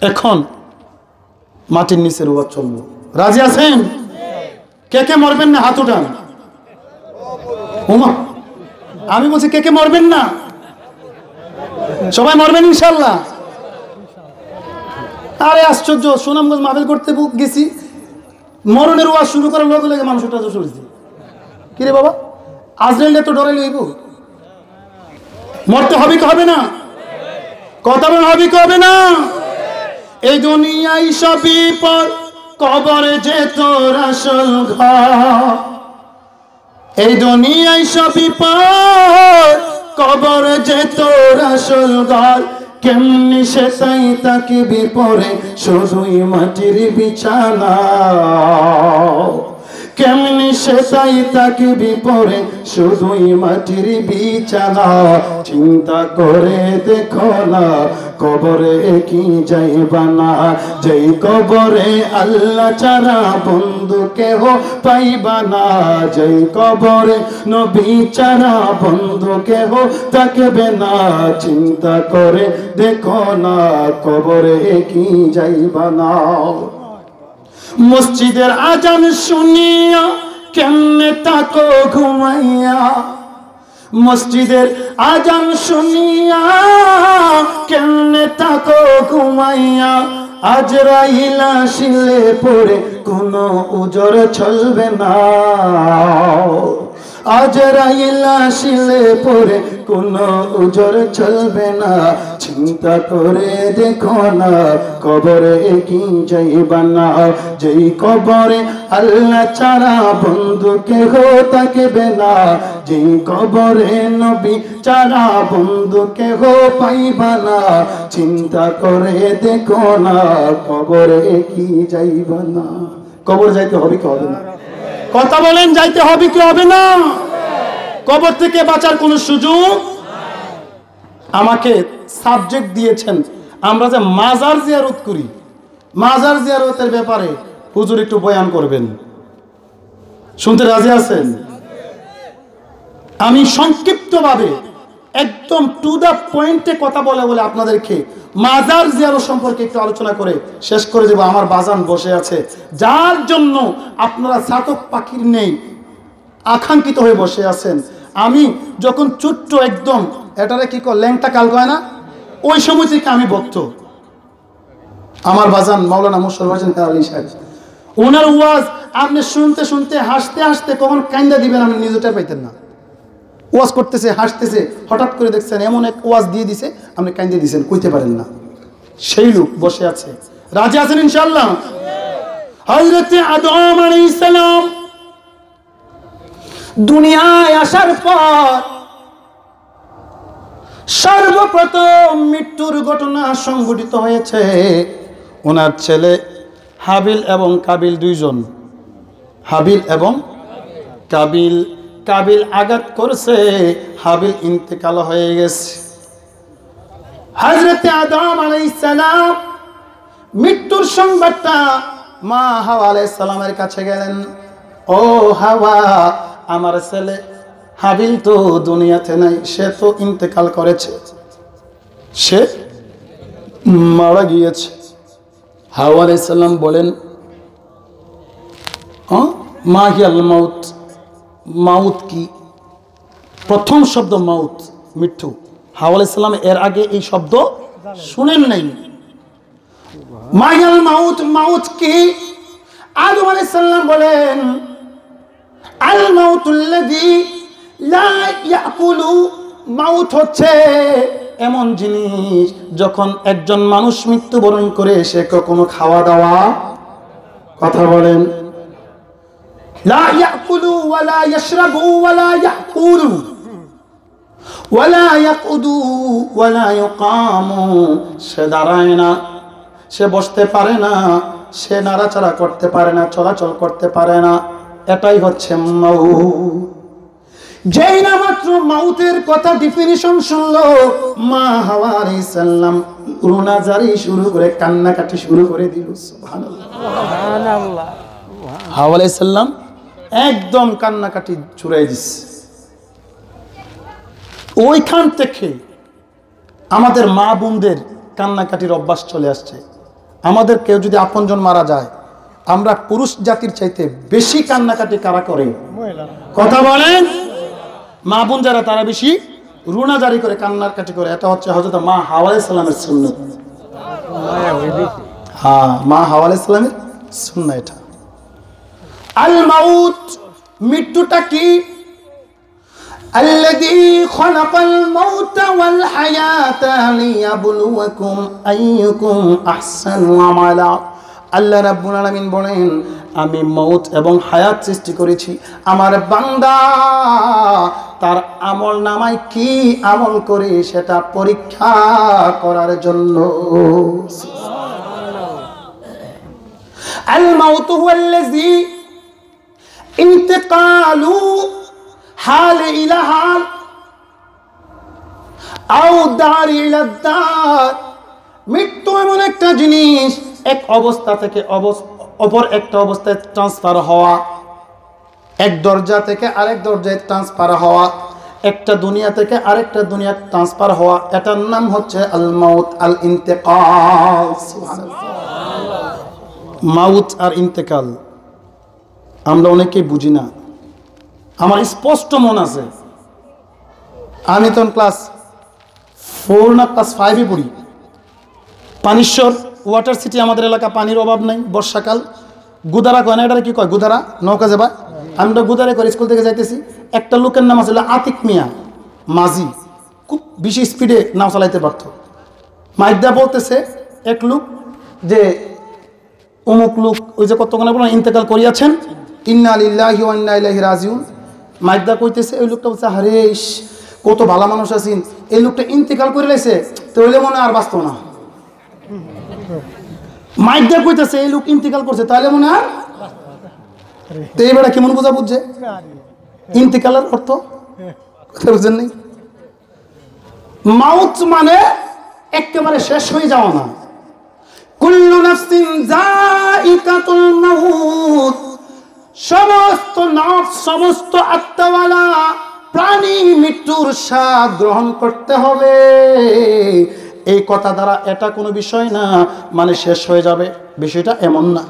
এখন মাটির নিচের ওয়াজ চলবো। রাজি আছেন? কে কে মরবেন না হাত উঠান। ওমা, আমি বলছি কে কে মরবেন না? সবাই মরবেন ইনশাল্লাহ। আরে আশ্চর্য, সুনামগঞ্জ মাহফিল করতে গেছি, মরণের ওয়াজ শুরু করার লোক লেগে মানুষটা তো শুনেছি। কিরে বাবা, আজরাইলে তো ডরে লইব, মরতে হবে কি হবে না? কথা বলা হবে কি হবে না? এই দুনিয়ায় সবই পর, কবরে যে তোর আসল ঘর। এই দুনিয়ায় সবই পর, কবরে যে তোর আসল ঘর। কেমনি সে তাই তাকে বিপরে শুধুই মাটির বিছানা। কেমনি সে তাই তাকে বিপরে শুধুই মাটির বিছানা। চিন্তা করে দেখো না কবরে কি যাইবা না। যেই কবরে আল্লাহ ছাড়া বন্ধু কেহ পাইবা না। যেই কবরে নবী ছাড়া বন্ধু কেহ থাকবে না। চিন্তা করে দেখো না কবরে কি যাইবা না। মসজিদের আজান শুনিয়া কেমনে তাকো ঘুমাইয়া। মসজিদের আজান শুনিয়া কেমনে তাকো ঘুমাইয়া। আজরাইল আসিলে পড়ে কোনো উজর চলবে না। আজরাইল আসিলে পড়ে কোনো উজর চলবে না। চিন্তা করে দেখো না কবরে কি যাইবা না। যেই কবরে আল্লাহ ছাড়া বন্ধু কেহ থাকবে না। যেই কবরে নবী ছাড়া বন্ধু কেহ পাইবা না। চিন্তা করে দেখো না কবরে কি যাইবা না। কবর যাইতে হবে কি হবে না? কথা বলেন, যাইতে হবে কি হবে না? কবর থেকে বাঁচার কোনো সুযোগ? আমাকে সাবজেক্ট দিয়েছেন আমরা যে মাজার জিয়ারত করি, মাজার জিয়ারতের ব্যাপারে হুজুর একটু বয়ান করবেন। শুনতে রাজি আছেন? আমি সংক্ষিপ্তভাবে একদম টু দা পয়েন্টে কথা বলে বলে আপনাদেরকে মাজার জিয়ারত সম্পর্কে একটু আলোচনা করে শেষ করে দেব। আমার বাজান বসে আছে, যার জন্য আপনারা চাতক পাখির নেই আকাঙ্ক্ষিত হয়ে বসে আছেন। আমি যখন ছোট্ট একদম এটারে কি কর ল্যাংটা কাল কয় না, ওই সময় থেকে আমি ভক্ত। আমার বাজান মাওলানা মুশাররফ হোসেন আলী সাহেব, ওনার ওয়াজ আপনি শুনতে শুনতে হাসতে হাসতে কখন কান্দা দিবেন আপনি নিজেটা পাইতেন না। ওয়াজ করতেছে হাসতেছে, হঠাৎ করে দেখছেন এমন এক ওয়াজ দিয়ে দিছে আপনি কান্দে দিয়েছেন, কইতে পারেন না। সেই লোক বসে আছে। রাজি আছেন ইনশাআল্লাহ? হযরত আদম আলাইহিস সালাম দুনিয়ায় আসার পর সর্বপ্রথম মৃত্যুর ঘটনা সংঘটিত হয়েছে। ওনার ছেলে হাবিল এবং কাবিল, দুইজন হাবিল এবং কাবিল। কাবিল আঘাত করছে, হাবিল ইন্তেকাল হয়ে গেছে। হযরত আদম আলাইহিস সালাম মৃত্যুর সংবাদটা মা হাওয়া আলাইহিস সালামের কাছে গেলেন। ও হাওয়া, আমার ছেলে হাবিল তো দুনিয়াতে নাই, সে তো ইন্তেকাল করেছে, সে মারা গিয়েছে। হাওয়া আলাইহিস সালাম বলেন, মা হিয়াল মাউত, মাউত কি? প্রথম শব্দ মাউত, মৃত্যু। হাওয়া আলাইহিস সালাম এর আগে এই শব্দ শুনেন নাই। মা হিয়াল মাউত, মাউত কি? আদম আলাইহিস সালাম বলেন, আল মাউতুল্লাযী লা ইয়াকুলু, মাউত হচ্ছে এমন জিনিস যখন একজন মানুষ মৃত্যুবরণ করে সে কখনো খাওয়া দাওয়া, কথা বলেন, লা ইয়াকুলু ওয়ালা ইয়াশরাবু ওয়ালা ইয়াকুলু ওয়ালা ইয়াকুদু ওয়ালা ইকামু, সে দাঁড়ায় না, সে বসতে পারে না, সে নাড়াচাড়া করতে পারে না, চলাচল করতে পারে না। এটাই হচ্ছে মাউত। যেই না মাত্র মাউতের কথা ডেফিনিশন শুনলো, মা হাওয়া আলাইহিস সালাম রুনাজারি শুরু করে কান্নাকাটি শুরু করে দিল। সুবহানাল্লাহ, সুবহানাল্লাহ। হাওয়া আলাইহিস সালাম একদম কান্নাকাটি ছুড়াই দিচ্ছে। ওইখান থেকে আমাদের মা বোনদের কান্নাকাটির অভ্যাস চলে আসছে। আমাদের কেউ যদি আপনজন মারা যায়, আমরা পুরুষ জাতির চাইতে বেশি কান্নাকাটি কারা করে? কথা বলেন। মা বোন যারা তারা বেশি রুনা জারি করে কান্নাকাটি করে। এটা হচ্ছে হযরত মা হাওয়া আলাইহিস সালামের সুন্নাত। হ্যাঁ, মা হাওয়া আলাইহিস সালামের সুন্নাত এটা। আল মাউত, মৃত্যুটা কি? الذي خلق الموت والحياة ليبلوكم أيكم أحسن عملا। আল্লাহ রাব্বুল আলামিন বলেন, আমি মউত এবং হায়াত সৃষ্টি করেছি আমার বান্দা তার আমল নামায় কি আমল করে সেটা পরীক্ষা করার জন্য। আল মাউত হুয়াল্লাযী ইন্তিকালু হাল ইলা হাল আও দার ইলা দার। মৃত্যু এমন একটা জিনিস, এক অবস্থা থেকে অপর একটা অবস্থায় ট্রান্সফার হওয়া, এক দরজা থেকে আরেক দরজায় ট্রান্সফার হওয়া, একটা দুনিয়া থেকে আরেকটা দুনিয়া ট্রান্সফার হওয়া, এটার নাম হচ্ছে আল মাউত, আল ইন্তেকাল। মাউত আর ইন্তেকাল আমরা অনেকেই বুঝি না। আমার স্পষ্ট মনে আছে, আমি তখন ক্লাস 4 না ক্লাস 5-এ পড়ি। পানিশ্বর ওয়াটার সিটি, আমাদের এলাকা পানির অভাব নাই, বর্ষাকাল। গুদারা কয় না, এটা কি কয়? গুদারা, নৌকা যাবা। আমরা গুদারে করে স্কুল থেকে যাইতেছি, একটা লোকের নাম আসলে আতিক মিয়া মাঝি, খুব বেশি স্পিডে নাও চালাইতে পারত। মাইকদা বলতেছে এক লোক যে অমুক লোক, ওই যে কতক্ষণে বলেন ইন্তেকাল করিয়াছেন, ইন্না লিল্লাহি ওয়া ইন্না ইলাইহি রাজিউন। মাইকদা কইতেছে, ওই লোকটা বলছে, আরে কত ভালো মানুষ আছেন, এই লোকটা ইন্তেকাল করে লাইছে, তো হইলে মনে আর বাঁচত না। মাইকদা কইতেছে এই লোক ইন্তেকাল করছে, তাহলে মনে আর, তো এই বেটা কেমন বোঝা বুঝছে ইন্তেকালের অর্থ? কথা বুঝেন নাই? মাউত মানে একেবারে শেষ হয়ে যাওয়া না। কুল্লু নাফসিন যায়িকাতুল মাউত, সমস্ত নফস, সমস্ত আত্মাওয়ালা প্রাণী মৃত্যুর স্বাদ গ্রহণ করতে হবে। এই কথা দ্বারা এটা কোনো বিষয় না মানে শেষ হয়ে যাবে, বিষয়টা এমন না।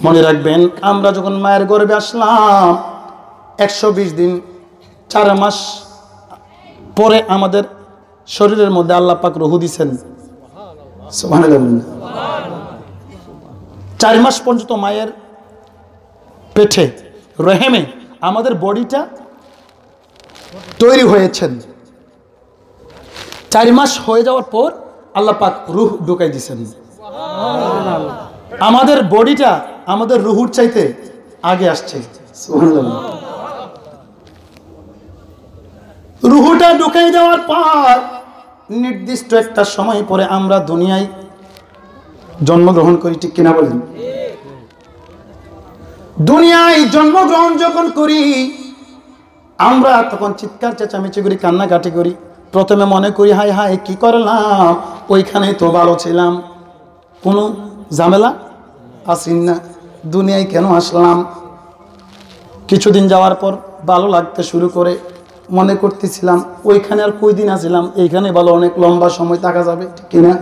মনে রাখবেন, আমরা যখন মায়ের গর্ভে আসলাম 120 দিন 4 মাস পরে আমাদের শরীরের মধ্যে আল্লাহ পাক রূহ দিয়েছেন। সুবহানাল্লাহ। 4 মাস পর্যন্ত মায়ের পেটে রহেমে আমাদের বডিটা তৈরি হয়েছেন। 4 মাস হয়ে যাওয়ার পর আল্লাহ পাক রূহ ঢুকাই দিয়েছেন। আমাদের বডিটা আমাদের রুহুর চাইতে আগে আসছে। সুবহানাল্লাহ। রুহুটা ঢুকাই দেওয়ার পর নির্দিষ্ট একটা সময় পরে আমরা দুনিয়ায় জন্মগ্রহণ করি, ঠিক কিনা বলেন? দুনিয়ায় জন্মগ্রহণ যখন করি আমরা তখন চিৎকার চেঁচামেচি করি, কান্নাকাটি করি। প্রথমে মনে করি হায় হায় কি করলাম, ওইখানে তো ভালো ছিলাম, কোনো ঝামেলা আসিন না, দুনিয়ায় কেন আসলাম। কিছুদিন যাওয়ার পর ভালো লাগতে শুরু করে, মনে করতেছিলাম ওইখানে আর কই দিন আসছিলাম, এইখানে ভালো, অনেক লম্বা সময় থাকা যাবে, ঠিক কিনা?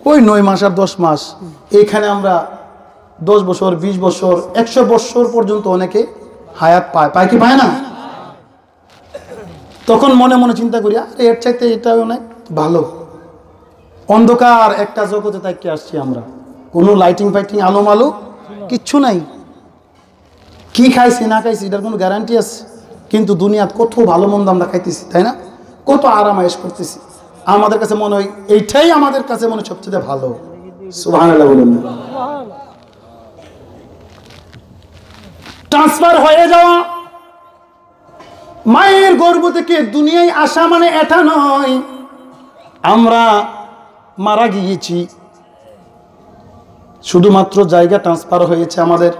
কই 9 মাস আর 10 মাস, এইখানে আমরা 10 বছর 20 বছর 100 বছর পর্যন্ত অনেকে হায়াত পায়, পায় কি পায় না? তখন মনে মনে চিন্তা করি আরে এর চাইতে এটা অনেক ভালো। অন্ধকার একটা জগতে তাই কি আসছি আমরা, কোনো লাইটিং ফাইটিং আলো মালো কিচ্ছু নাই। কি খাইছি না খাইছি এটার কোনো গ্যারান্টি আছে? কিন্তু দুনিয়াত কত ভালো মন্দ আমরা খাইতেছি, তাই না? কত আরামায়েশ করতেছি, আমাদের কাছে মনে হয় এইটাই আমাদের কাছে মনে হয় সবচেয়ে ভালো। সুবহানাল্লাহ বলুন। ট্রান্সফার হয়ে যাওয়া, মায়ের গর্ভ থেকে দুনিয়ায় আসা মানে এটা নয় আমরা মারা গিয়েছি, শুধুমাত্র জায়গা ট্রান্সফার হয়েছে আমাদের।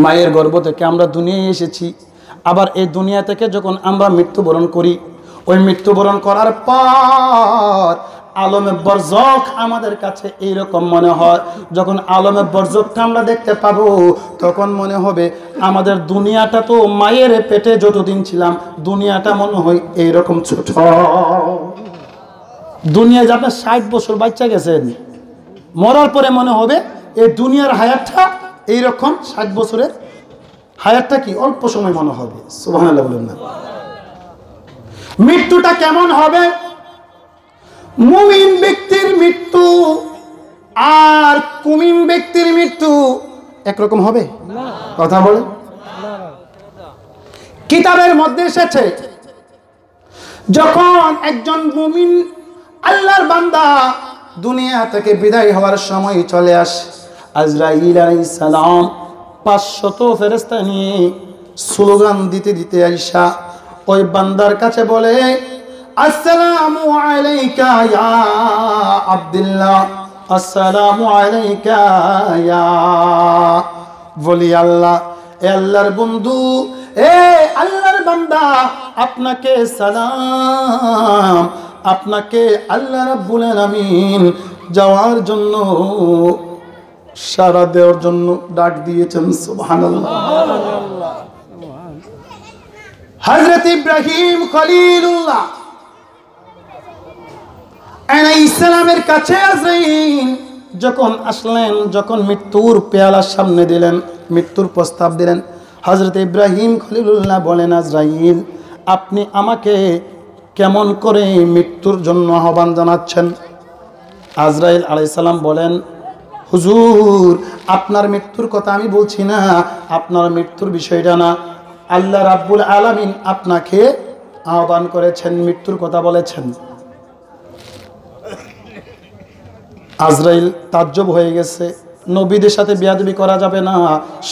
মায়ের গর্ভ থেকে আমরা দুনিয়ায় এসেছি, আবার এই দুনিয়া থেকে যখন আমরা মৃত্যুবরণ করি, ওই মৃত্যুবরণ করার পর আলমে বরজখ আমাদের কাছে এইরকম মনে হয়। যখন আলমে বরজখটা আমরা দেখতে পাবো তখন মনে হবে আমাদের দুনিয়াটা তো মায়ের পেটে যতদিন ছিলাম দুনিয়াটা মনে হয় এইরকম ছোট। দুনিয়ায় যে আপনি 60 বছর বাচ্চা গেছেন, মরার পরে মনে হবে এই দুনিয়ার হায়াতটা এইরকম, 60 বছরের হায়াতটা কি অল্প সময় মনে হবে। সুবহানাল্লাহ বলেন না। মৃত্যুটা কেমন হবে? মুমিন ব্যক্তির মৃত্যু আর কুমিন ব্যক্তির মৃত্যু একরকম হবে? কথা বলে। কিতাবের মধ্যে এসেছে যখন একজন মুমিন আল্লাহর বান্দা দুনিয়া থেকে বিদায় হওয়ার সময় চলে আসে, আজরাইল আলাইহিস সালাম 500 ফেরেশতা নিয়ে স্লোগান দিতে দিতে আইসা ওই বান্দার কাছে বলে, আসসালামু আলাইকা ইয়া আব্দুল্লাহ, আসসালামু আলাইকা ইয়া বলি আল্লাহ, এ আল্লাহর বন্ধু, এ আল্লাহর বান্দা, আপনাকে সালাম, আপনাকে আল্লাহ রাব্বুল আলামিন যাওয়ার জন্য সারা দেওয়ার জন্য ডাক দিয়েছেন। সুবহানাল্লাহ। হযরত ইব্রাহিম খলিলুল্লাহ আলাইহিস সালামের কাছে আজরাইল যখন আসলেন, যখন মৃত্যুর পেয়ালার সামনে দিলেন, মৃত্যুর প্রস্তাব দিলেন, হযরত ইব্রাহিম খলিলুল্লাহ বলেন, আজরাইল আপনি আমাকে কেমন করে মৃত্যুর জন্য আহ্বান জানাচ্ছেন? আজরাইল আলাইহিস সালাম বলেন, হুজুর আপনার মৃত্যুর কথা আমি বলছি না, আপনার মৃত্যুর বিষয়টা না, আল্লাহ রাব্বুল আলামিন আপনাকে আহ্বান করেছেন, মৃত্যুর কথা বলেছেন। আজরাইল তাজ্জব হয়ে গেছে, নবীদের সাথে বেয়াদবি করা যাবে না,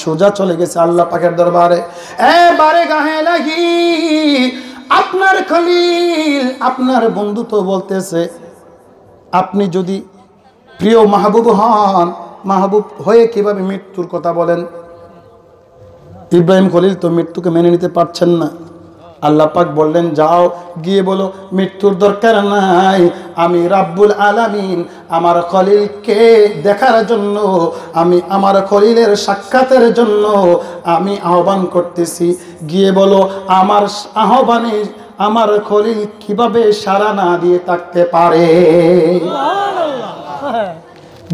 সোজা চলে গেছে আল্লাহ পাকের দরবারে। এবারে গায়ে লাগি আপনার খলিল, আপনার বন্ধু তো বলতেছে আপনি যদি প্রিয় মাহবুব হন, মাহবুব হয়ে কিভাবে মৃত্যুর কথা বলেন? ইব্রাহিম খলিল তো মৃত্যুকে মেনে নিতে পারছেন না। আল্লাহ পাক বললেন, যাও গিয়ে বলো মৃত্যুর দরকার নাই, আমি রাব্বুল আলামিন আমার খলিলকে দেখার জন্য, আমি আমার খলিলের সাক্ষাতের জন্য আমি আহ্বান করতেছি, গিয়ে বলো আমার আহ্বানে আমার খলিল কিভাবে সাড়া না দিয়ে থাকতে পারে।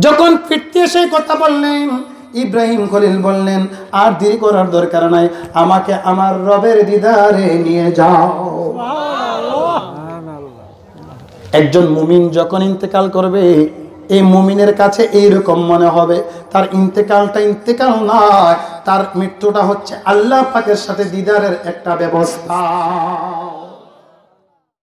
যখন ফিরতে এসে কথা বললেন, ইব্রাহিম খলিল বললেন, আর দেরি করার দরকার নাই, আমাকে আমার রবের দিদারে নিয়ে যাও। একজন মুমিন যখন ইন্তেকাল করবে, এই মুমিনের কাছে এইরকম মনে হবে তার ইন্তেকালটা ইন্তেকাল নয়, তার মৃত্যুটা হচ্ছে আল্লাহ পাকের সাথে দিদারের একটা ব্যবস্থা।